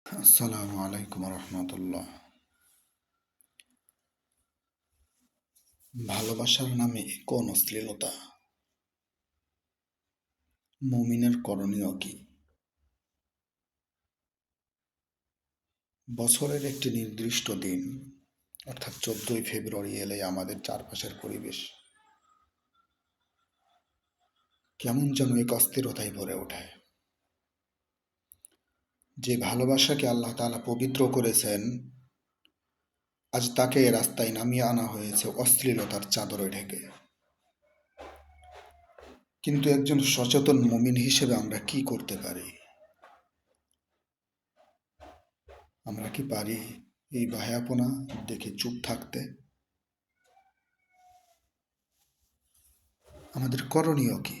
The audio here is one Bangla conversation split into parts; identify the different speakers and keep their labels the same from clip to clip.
Speaker 1: আসসালামু আলাইকুম রহমতুল্লাহ। ভালোবাসার নামে কোন অশ্লীলতা? মুমিনের করণীয় কি? বছরের একটি নির্দিষ্ট দিন অর্থাৎ 14ই ফেব্রুয়ারি এলে আমাদের চারপাশের পরিবেশ কেমন যেন এক অস্থিরতায় ভরে ওঠে। যে ভালোবাসাকে আল্লাহ তাআলা পবিত্র করেছেন, আজ তাকে রাস্তায় নামিয়ে আনা হয়েছে অশ্লীলতার চাদরে ঢেকে। কিন্তু একজন সচেতন মুমিন হিসেবে আমরা কি করতে পারি? আমরা কি পারি এই বায়াপনা দেখে চুপ থাকতে? আমাদের করণীয় কি?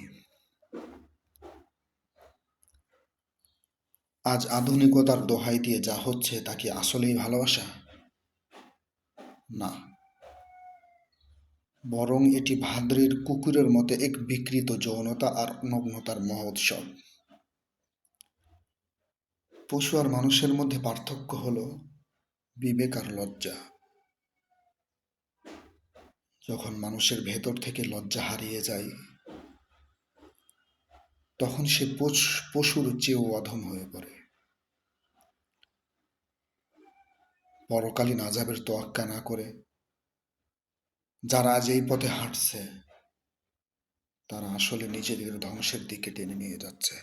Speaker 1: আজ আধুনিকতার দোহাই দিয়ে যা হচ্ছে তা কি আসলেই ভালোবাসা? না, বরং এটি ভাদ্রের কুকুরের মতো এক বিকৃত যৌনতা আর নগ্নতার মহোৎসব। পশু আর মানুষের মধ্যে পার্থক্য হলো বিবেক আর লজ্জা। যখন মানুষের ভেতর থেকে লজ্জা হারিয়ে যায়, তখন সে পশুর চেয়েও অধম হয়ে পড়ে। পরকালীন আযাবের তোয়াক্কা না করে যারা আজ এই পথে হাঁটছে, তারা আসলে নিজেদের ধ্বংসের দিকে টেনে নিয়ে যাচ্ছে।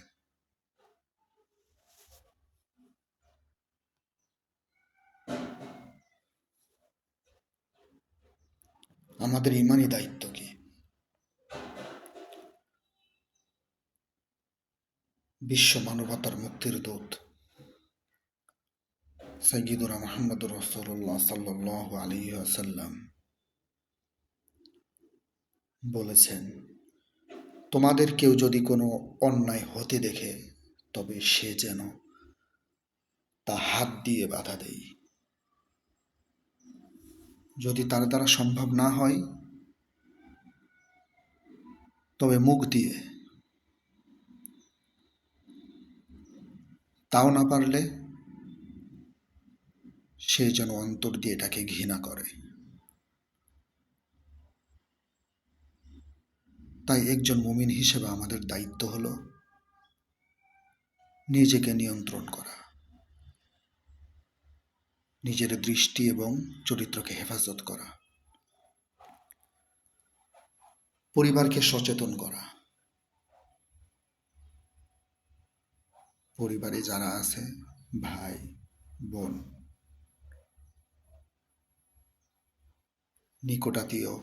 Speaker 1: আমাদের ইমানি দায়িত্ব কি? বিশ্ব মানবতার মুক্তির দূত সাইয়্যিদুনা মুহাম্মদুর রাসূলুল্লাহ সাল্লাল্লাহু আলাইহি ওয়াসাল্লাম বলেছেন, তোমাদের কেউ যদি কোনো অন্যায় হতে দেখে, তবে সে যেন তা হাত দিয়ে বাধা দেয়। যদি তার দ্বারা সম্ভব না হয়, তবে মুখ দিয়ে, তাও না পারলে সে যেন অন্তর দিয়ে এটাকে ঘৃণা করে। তাই একজন মুমিন হিসেবে আমাদের দায়িত্ব হলো নিজেকে নিয়ন্ত্রণ করা, নিজের দৃষ্টি এবং চরিত্রকে হেফাজত করা, পরিবারকে সচেতন করা। পরিবারে যারা আছে, ভাই, বোন, নিকটাত্মীয়,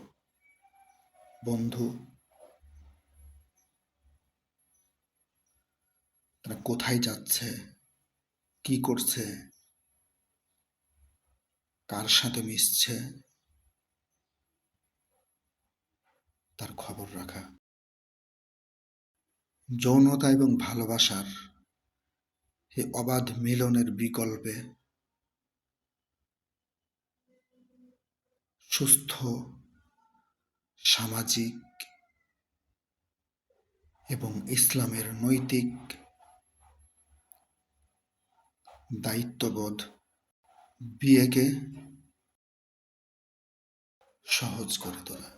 Speaker 1: বন্ধু, তারা কোথায় যাচ্ছে, কি করছে, কার সাথে মিশছে, তার খবর রাখা। যৌনতা এবং ভালোবাসার এই অবাধ মিলনের বিকল্পে সুস্থ সামাজিক এবং ইসলামের নৈতিক দায়িত্ববোধ বিয়েকে সহজ করে তোলা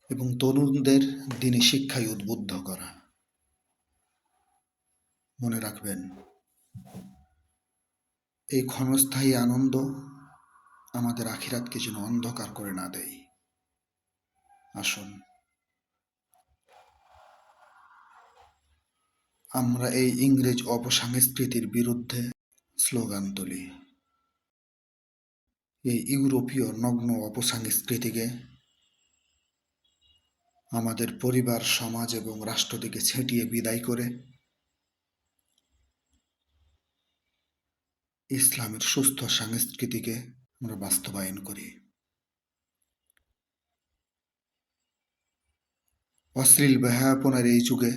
Speaker 1: এবং তরুণদের দিনী শিক্ষায় উদ্বুদ্ধ করা। মনে রাখবেন, এই ক্ষণস্থায়ী আনন্দ আমাদের আখিরাতকে যেন অন্ধকার করে না দেয়। আসুন আমরা এই ইংরেজ অপসংস্কৃতির বিরুদ্ধে স্লোগান তুলি। এই ইউরোপীয় নগ্ন অপসংস্কৃতিকে আমাদের পরিবার, সমাজ এবং রাষ্ট্র থেকে ছেঁটিয়ে বিদায় করে ইসলামের সুস্থ সংস্কৃতিকে আমরা বাস্তবায়ন করি। অশ্লীল বেহায়াপনার এই যুগে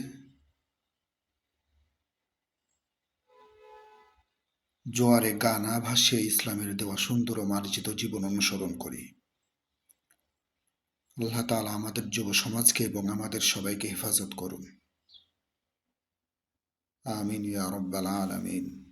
Speaker 1: জোয়ারে গা না ভাসিয়ে ইসলামের দেওয়া সুন্দর ও মার্জিত জীবন অনুসরণ করি। আল্লাহ তাআলা আমাদের যুব সমাজকে এবং আমাদের সবাইকে হেফাজত করুন। আমিন ইয়া রব্বাল আলামিন।